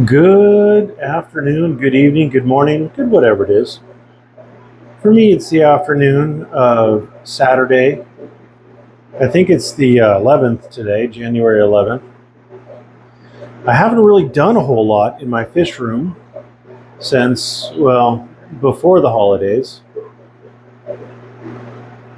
Good afternoon, good evening, good morning, good whatever it is. For me, it's the afternoon of Saturday. I think it's the 11th today, January 11th. I haven't really done a whole lot in my fish room since, well, before the holidays.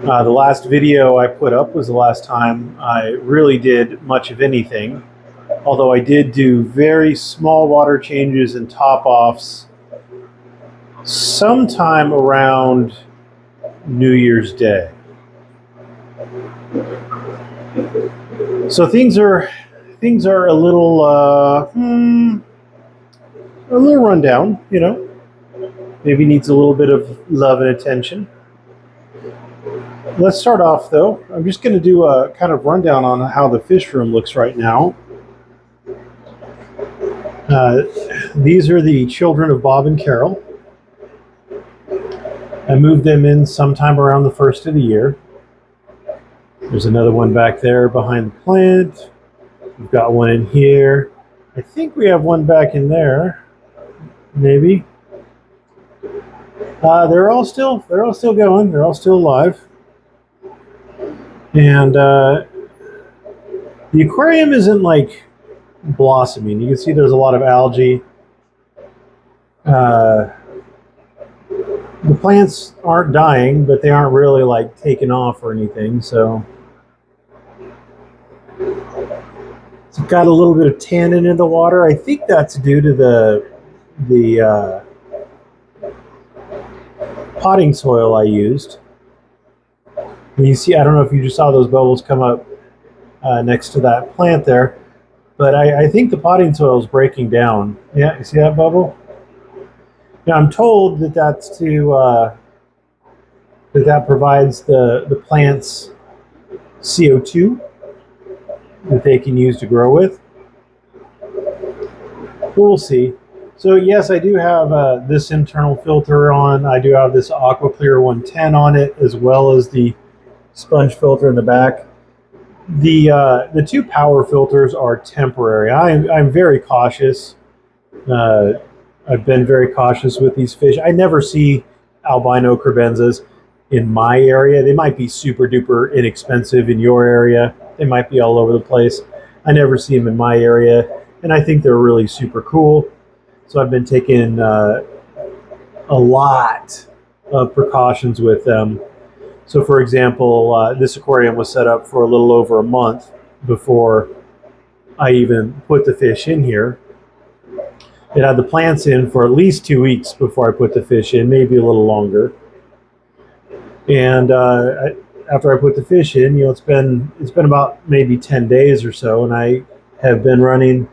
The last video I put up was the last time I really did much of anything, although I did do very small water changes and top-offs sometime around New Year's Day. So things are a little rundown, you know. Maybe needs a little bit of love and attention. Let's start off though. I'm just going to do a kind of rundown on how the fish room looks right now. These are the children of Bob and Carol. I moved them in sometime around the first of the year. There's another one back there behind the plant. We've got one in here. I think we have one back in there. Maybe. They're all still going. They're all still alive. And the aquarium isn't like blossoming. You can see there's a lot of algae. The plants aren't dying, but they aren't really like taking off or anything. So it's got a little bit of tannin in the water. I think that's due to the potting soil I used. And you see, I don't know if you just saw those bubbles come up next to that plant there, but I think the potting soil is breaking down. Yeah, you see that bubble? Now I'm told that that's to that provides the plants CO2 that they can use to grow with. But we'll see. So yes, I do have this internal filter on. I do have this AquaClear 110 on it, as well as the sponge filter in the back. The two power filters are temporary. I'm very cautious. I've been very cautious with these fish. I never see albino cribenzas in my area. They might be super duper inexpensive in your area. They might be all over the place. I never see them in my area, and I think they're really super cool. So I've been taking a lot of precautions with them. So for example, this aquarium was set up for a little over a month before I even put the fish in here. It had the plants in for at least 2 weeks before I put the fish in, maybe a little longer. And after I put the fish in, you know, it's been about maybe 10 days or so, and I have been running.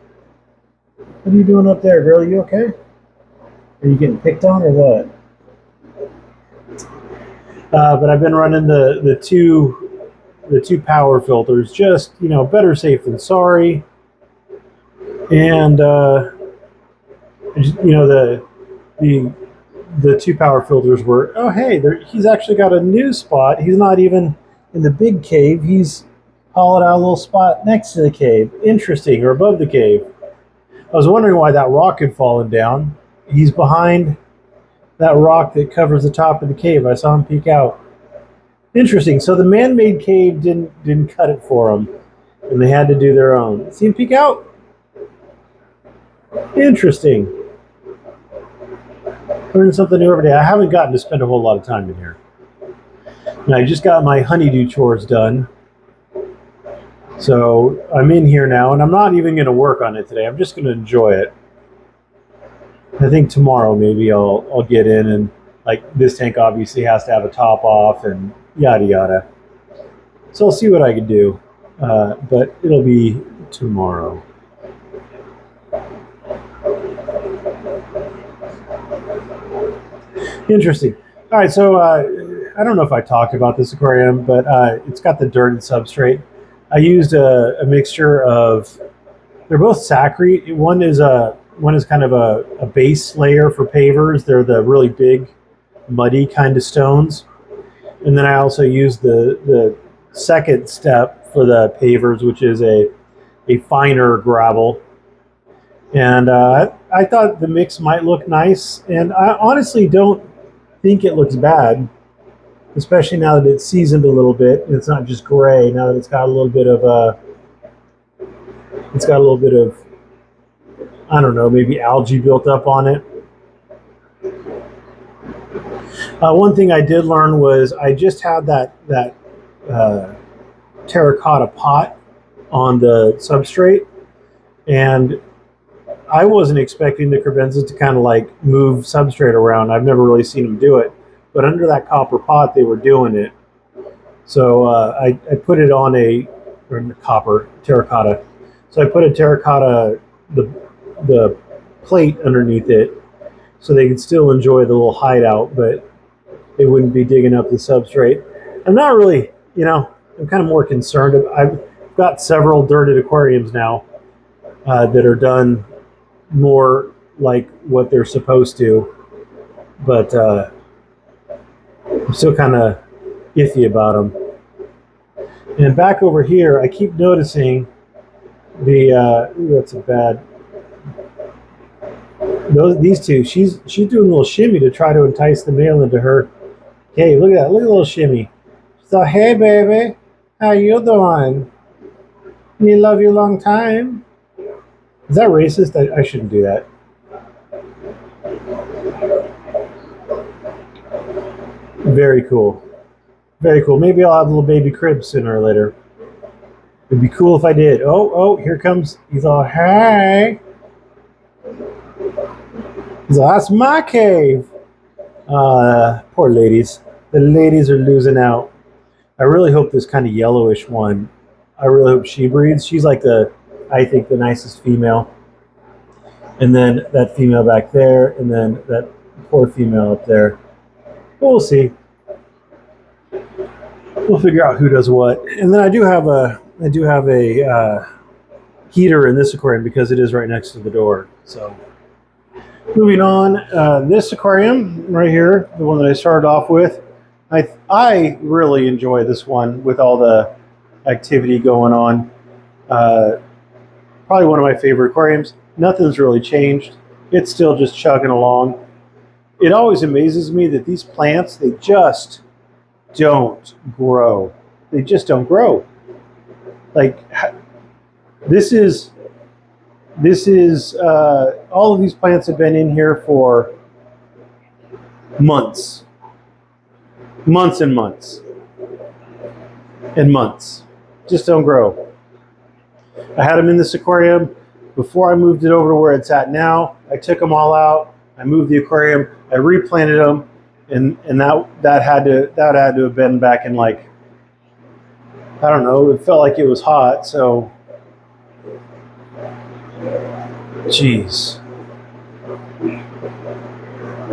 What are you doing up there, girl? You okay? Are you getting picked on or what? But I've been running the two power filters, just, you know, better safe than sorry. And you know, the two power filters were, oh hey, he's actually got a new spot. He's not even in the big cave. He's hollowed out a little spot next to the cave. Interesting, or above the cave. I was wondering why that rock had fallen down. He's behind that rock that covers the top of the cave. I saw him peek out. Interesting. So the man-made cave didn't cut it for him, and they had to do their own. See him peek out? Interesting. Learning something new every day. I haven't gotten to spend a whole lot of time in here. And I just got my honeydew chores done. So I'm in here now, and I'm not even going to work on it today. I'm just going to enjoy it. I think tomorrow maybe I'll get in, and like this tank obviously has to have a top off and yada yada. So I'll see what I can do, but it'll be tomorrow. Interesting. All right, so I don't know if I talked about this aquarium, but it's got the dirted substrate. I used a mixture of, they're both Sacrete. One is kind of a base layer for pavers. They're the really big, muddy kind of stones. And then I also used the second step for the pavers, which is a finer gravel. And I thought the mix might look nice, and I honestly don't think it looks bad, especially now that it's seasoned a little bit. It's not just gray. Now that it's got a little bit of it's got a little bit of, I don't know, maybe algae built up on it. One thing I did learn was I just had that uh, terracotta pot on the substrate, and I wasn't expecting the crevenzas to kind of like move substrate around. I've never really seen them do it, but under that copper pot, they were doing it. So I put it on or copper terracotta. So I put a terracotta the plate underneath it, so they could still enjoy the little hideout, but they wouldn't be digging up the substrate. I'm not really, I'm kind of more concerned. I've got several dirted aquariums now that are done more like what they're supposed to, but I'm still kind of iffy about them. And back over here, I keep noticing that's a bad. These two, she's doing a little shimmy to try to entice the male into her. Hey, look at that! Look at the little shimmy. So, hey, baby, how you doing? You love you long time. Is that racist? I shouldn't do that. Very cool. Very cool. Maybe I'll have a little baby crib sooner or later. It'd be cool if I did. Oh, here comes. He's all, hey. He's all, that's my cave. Poor ladies. The ladies are losing out. I really hope this kind of yellowish one, I really hope she breeds. She's like I think the nicest female. And then that female back there, and then that poor female up there. We'll see. We'll figure out who does what. And then I do have a heater in this aquarium because it is right next to the door. So moving on, this aquarium right here, the one that I started off with, I really enjoy this one with all the activity going on. Probably one of my favorite aquariums. Nothing's really changed. It's still just chugging along. It always amazes me that these plants, they just don't grow. They just don't grow. Like, this is all of these plants have been in here for months and months and months. Just don't grow. I had them in this aquarium before I moved it over to where it's at now. I took them all out. I moved the aquarium. I replanted them, and that had to have been back in, like, I don't know. It felt like it was hot, so. Jeez.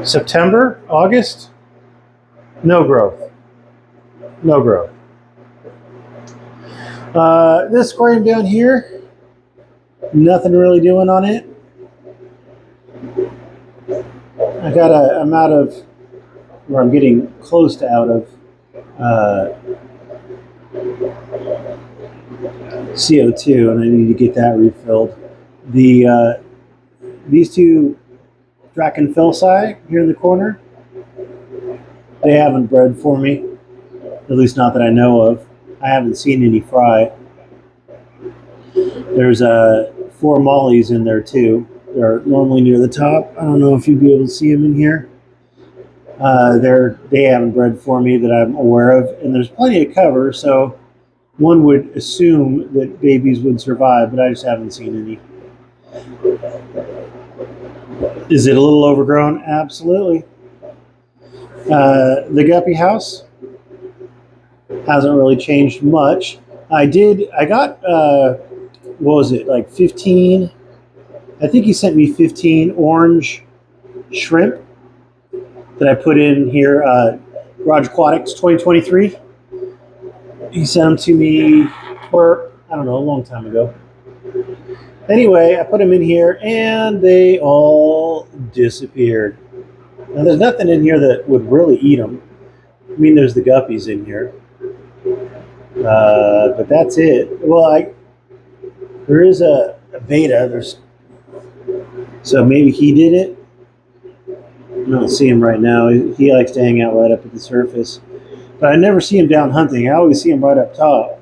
September, August, no growth. No growth. This aquarium down here, nothing really doing on it. I'm out of, or I'm getting close to out of CO2, and I need to get that refilled. These two Drakenfelsi here in the corner, they haven't bred for me, at least not that I know of. I haven't seen any fry. There's 4 mollies in there too. They're normally near the top. I don't know if you'd be able to see them in here. They haven't bred for me that I'm aware of, and there's plenty of cover, so one would assume that babies would survive, but I just haven't seen any. Is it a little overgrown? Absolutely. The guppy house hasn't really changed much. I got, what was it, like 15? I think he sent me 15 orange shrimp that I put in here, Garage Aquatics 2023. He sent them to me for, I don't know, a long time ago. Anyway, I put them in here and they all disappeared. Now, there's nothing in here that would really eat them. I mean, there's the guppies in here. But that's it. Well, there is a beta. So maybe he did it. I don't see him right now. He likes to hang out right up at the surface. But I never see him down hunting. I always see him right up top.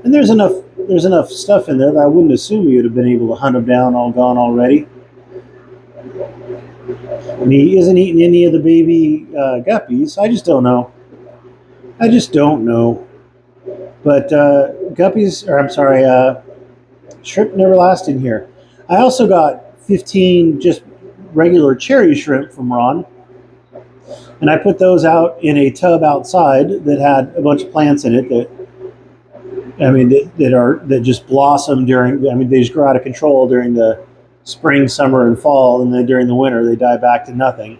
And there's enough stuff in there that I wouldn't assume you would have been able to hunt him down all gone already. And he isn't eating any of the baby guppies. I just don't know. I just don't know. But guppies, or I'm sorry, shrimp never last in here. I also got 15 just regular cherry shrimp from Ron. And I put those out in a tub outside that had a bunch of plants in it that just blossom during. I mean, they just grow out of control during the spring, summer, and fall, and then during the winter they die back to nothing.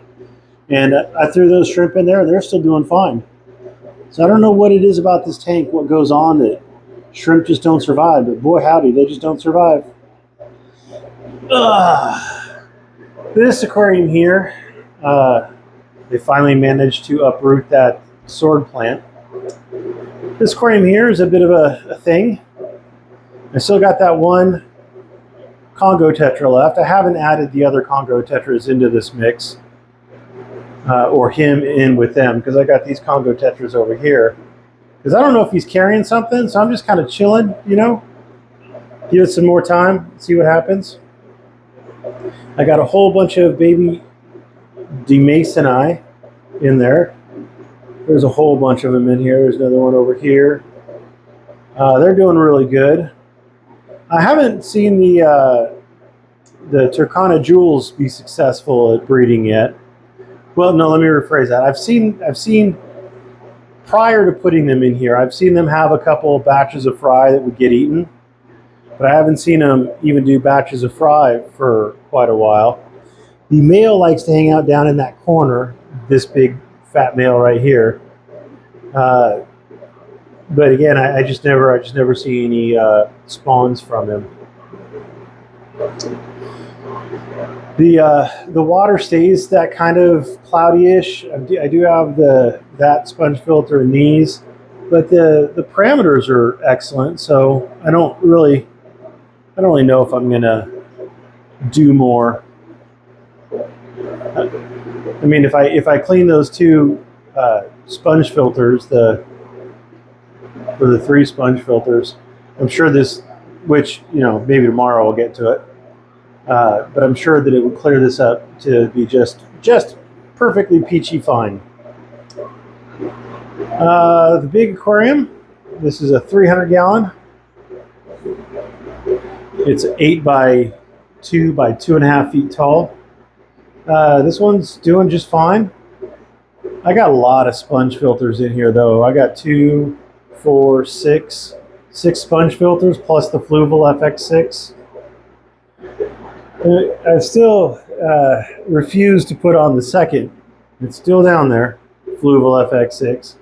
And I threw those shrimp in there, and they're still doing fine. So I don't know what it is about this tank, what goes on that shrimp just don't survive. But boy, howdy, they just don't survive. This aquarium here, they finally managed to uproot that sword plant. This aquarium here is a bit of a thing. I still got that one Congo Tetra left. I haven't added the other Congo Tetras into this mix, or him in with them, because I got these Congo Tetras over here. Because I don't know if he's carrying something, so I'm just kind of chilling, you know. Give it some more time, see what happens. I got a whole bunch of baby Demasoni in there. There's a whole bunch of them in here. There's another one over here. They're doing really good. I haven't seen the Turkana Jewels be successful at breeding yet. Well, no, let me rephrase that. I've seen prior to putting them in here, I've seen them have a couple batches of fry that would get eaten, but I haven't seen them even do batches of fry for quite a while. The male likes to hang out down in that corner, this big fat male right here. But again, I just never see any spawns from him. The water stays that kind of cloudy-ish. I do have that sponge filter in these, but the parameters are excellent. So I don't really know if I'm gonna do more. I mean, if I clean those two sponge filters, the 3 sponge filters, I'm sure this, which, you know, maybe tomorrow I'll get to it, but I'm sure that it would clear this up to be just perfectly peachy fine. The big aquarium, this is a 300 gallon. It's 8 by 2 by 2.5 feet tall. This one's doing just fine. I got a lot of sponge filters in here though. I got 2, 4, 6 sponge filters plus the Fluval FX6. I still refuse to put on the second. It's still down there, Fluval FX6.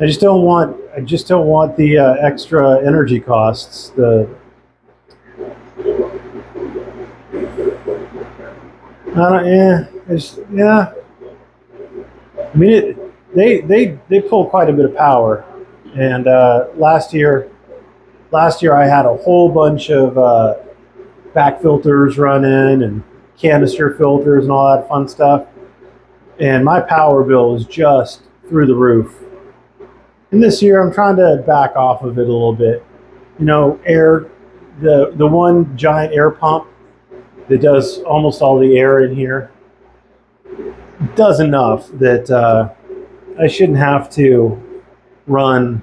I just don't want the extra energy costs. Yeah. I mean, they pull quite a bit of power, and last year I had a whole bunch of back filters running and canister filters and all that fun stuff, and my power bill is just through the roof. And this year I'm trying to back off of it a little bit. You know, the one giant air pump that does almost all the air in here does enough that I shouldn't have to run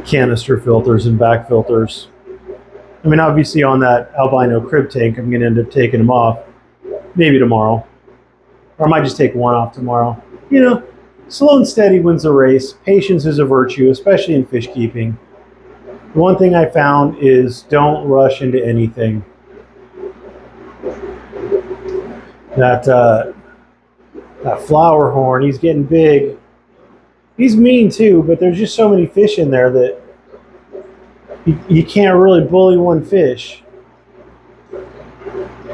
canister filters and back filters. I mean, obviously on that albino crib tank, I'm going to end up taking them off maybe tomorrow. Or I might just take one off tomorrow. You know, slow and steady wins the race. Patience is a virtue, especially in fish keeping. One thing I found is don't rush into anything. That flower horn, he's getting big. He's mean too, but there's just so many fish in there that you can't really bully one fish.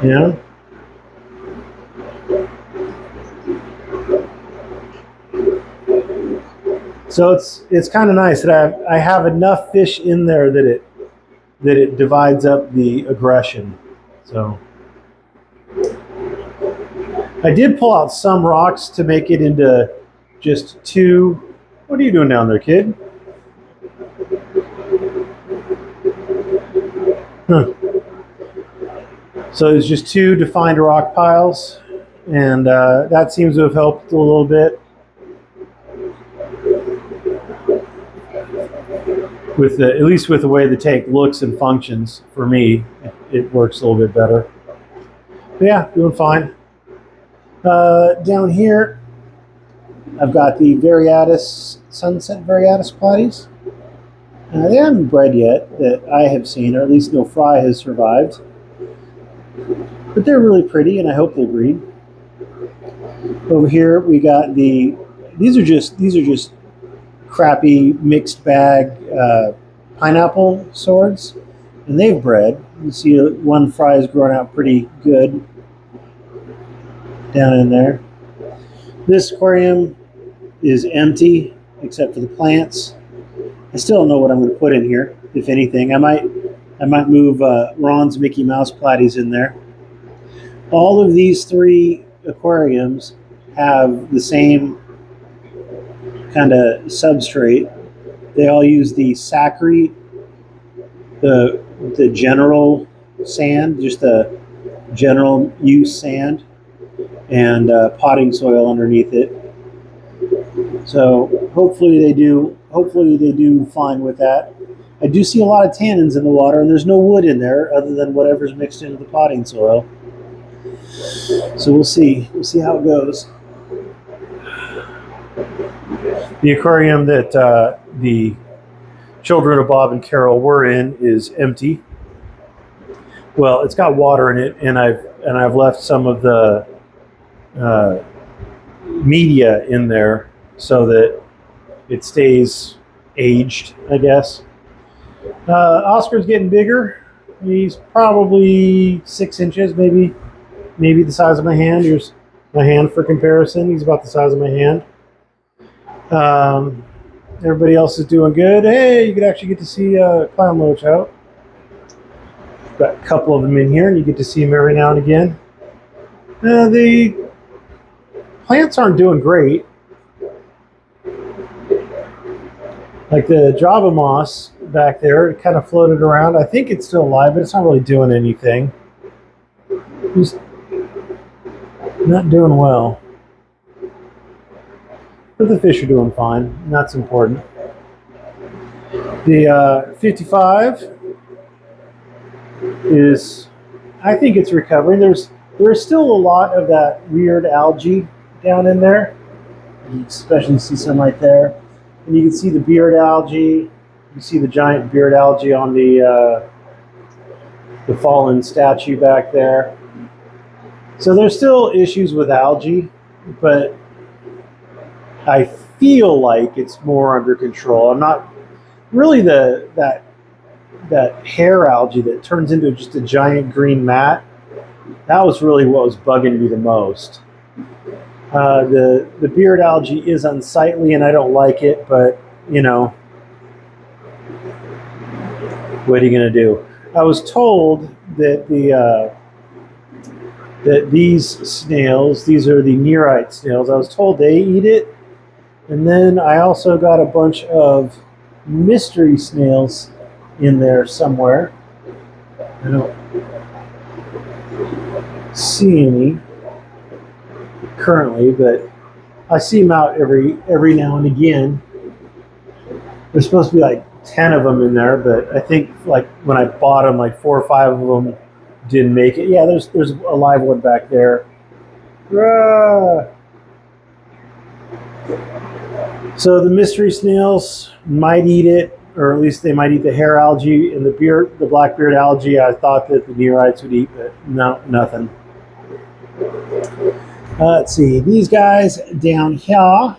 You know? So it's kind of nice that I have enough fish in there that it divides up the aggression. So I did pull out some rocks to make it into just two. What are you doing down there, kid? Huh. So there's just two defined rock piles, and that seems to have helped a little bit with at least with the way the tank looks and functions. For me, it works a little bit better. But yeah, doing fine. Down here, I've got the Sunset Variatus platies. They haven't bred yet that I have seen, or at least no fry has survived. But they're really pretty, and I hope they breed. Over here, we got these are just crappy mixed bag pineapple swords, and they've bred. You see one fry is growing out pretty good down in there. This aquarium is empty except for the plants. I still don't know what I'm going to put in here. If anything, I might move Ron's Mickey Mouse platies in there. All of these three aquariums have the same kind of substrate. They all use the Sacrete, the general sand, just the general use sand, and potting soil underneath it. So hopefully they do fine with that. I do see a lot of tannins in the water, and there's no wood in there other than whatever's mixed into the potting soil. So we'll see how it goes. The aquarium that the children of Bob and Carol were in is empty. Well, it's got water in it, and I've left some of the media in there so that it stays aged, I guess. Oscar's getting bigger. He's probably 6 inches, maybe the size of my hand. Here's my hand for comparison. He's about the size of my hand. Everybody else is doing good. Hey, you could actually get to see clown loach out. Got a couple of them in here, and you get to see them every now and again. The plants aren't doing great. Like the Java moss back there, it kind of floated around. I think it's still alive, but it's not really doing anything. It's not doing well. But the fish are doing fine, and that's important. The 55 is, I think it's recovering. There's still a lot of that weird algae down in there. You especially see some right there. And you can see the beard algae. You see the giant beard algae on the fallen statue back there. So there's still issues with algae, but I feel like it's more under control. I'm not really that hair algae that turns into just a giant green mat. That was really what was bugging me the most. The beard algae is unsightly, and I don't like it, but you know, what are you gonna do? I was told that that these snails, these are the nearite snails, I was told they eat it. And then I also got a bunch of mystery snails in there somewhere. I don't see any currently, but I see them out every now and again. There's supposed to be like 10 of them in there, but I think like when I bought them, like 4 or 5 of them didn't make it. Yeah, there's a live one back there. So the mystery snails might eat it, or at least they might eat the hair algae, and the black beard algae I thought that the neorites would eat, but no, nothing. Let's see, these guys down here,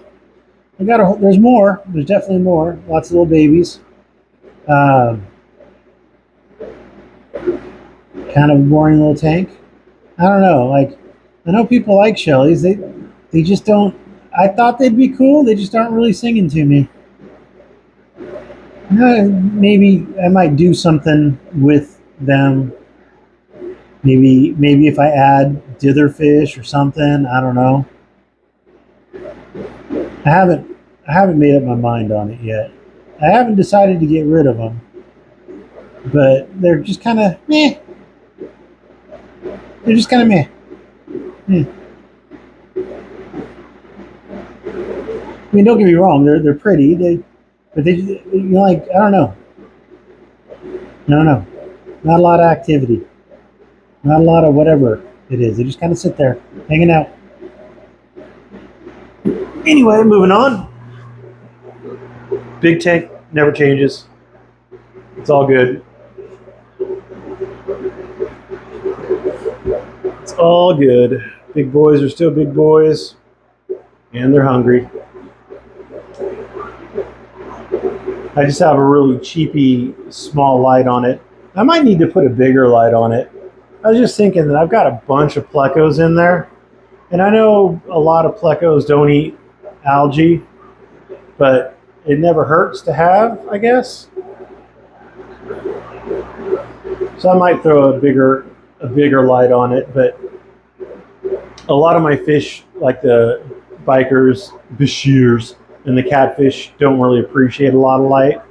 there's more, there's definitely more, lots of little babies. Kind of a boring little tank. I don't know, like, I know people like Shelleys, they just don't, I thought they'd be cool, they just aren't really singing to me. Maybe I might do something with them Maybe if I add dither fish or something, I don't know. I haven't made up my mind on it yet. I haven't decided to get rid of them, but they're just kind of meh. They're just kind of meh. I mean, don't get me wrong; they're pretty. But like I don't know. I don't know. Not a lot of activity. Not a lot of whatever it is. They just kind of sit there, hanging out. Anyway, moving on. Big tank never changes. It's all good. It's all good. Big boys are still big boys, and they're hungry. I just have a really cheapy small light on it. I might need to put a bigger light on it. I was just thinking that I've got a bunch of plecos in there, and I know a lot of plecos don't eat algae, but it never hurts to have, I guess. So I might throw a bigger light on it, but a lot of my fish, like the bikers, bashirs, and the catfish, don't really appreciate a lot of light.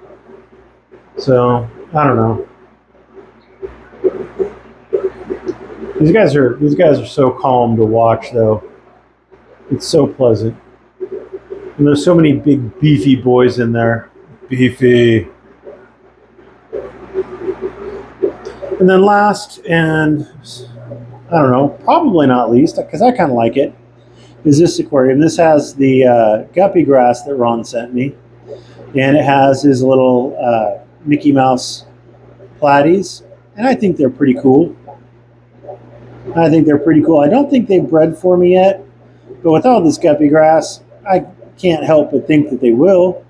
So I don't know. These guys are so calm to watch, though. It's so pleasant. And there's so many big beefy boys in there. Beefy. And then last, and I don't know, probably not least, because I kind of like it, is this aquarium. This has the guppy grass that Ron sent me. And it has his little Mickey Mouse platies. And I think they're pretty cool. I don't think they've bred for me yet. But with all this guppy grass, I can't help but think that they will.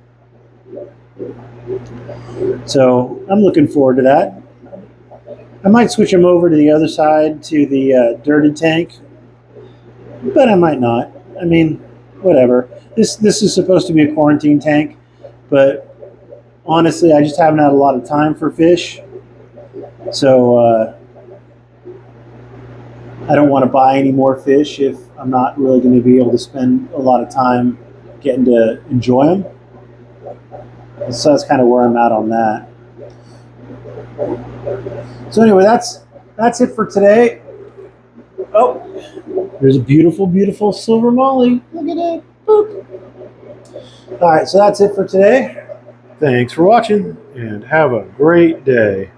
So I'm looking forward to that. I might switch them over to the other side to the dirted tank, but I might not. I mean, whatever. This is supposed to be a quarantine tank, but honestly, I just haven't had a lot of time for fish. So I don't want to buy any more fish if I'm not really going to be able to spend a lot of time getting to enjoy them. So that's kind of where I'm at on that. So anyway, that's it for today. Oh, there's a beautiful, beautiful silver molly. Look at it. Boop. All right, so that's it for today. Thanks for watching, and have a great day.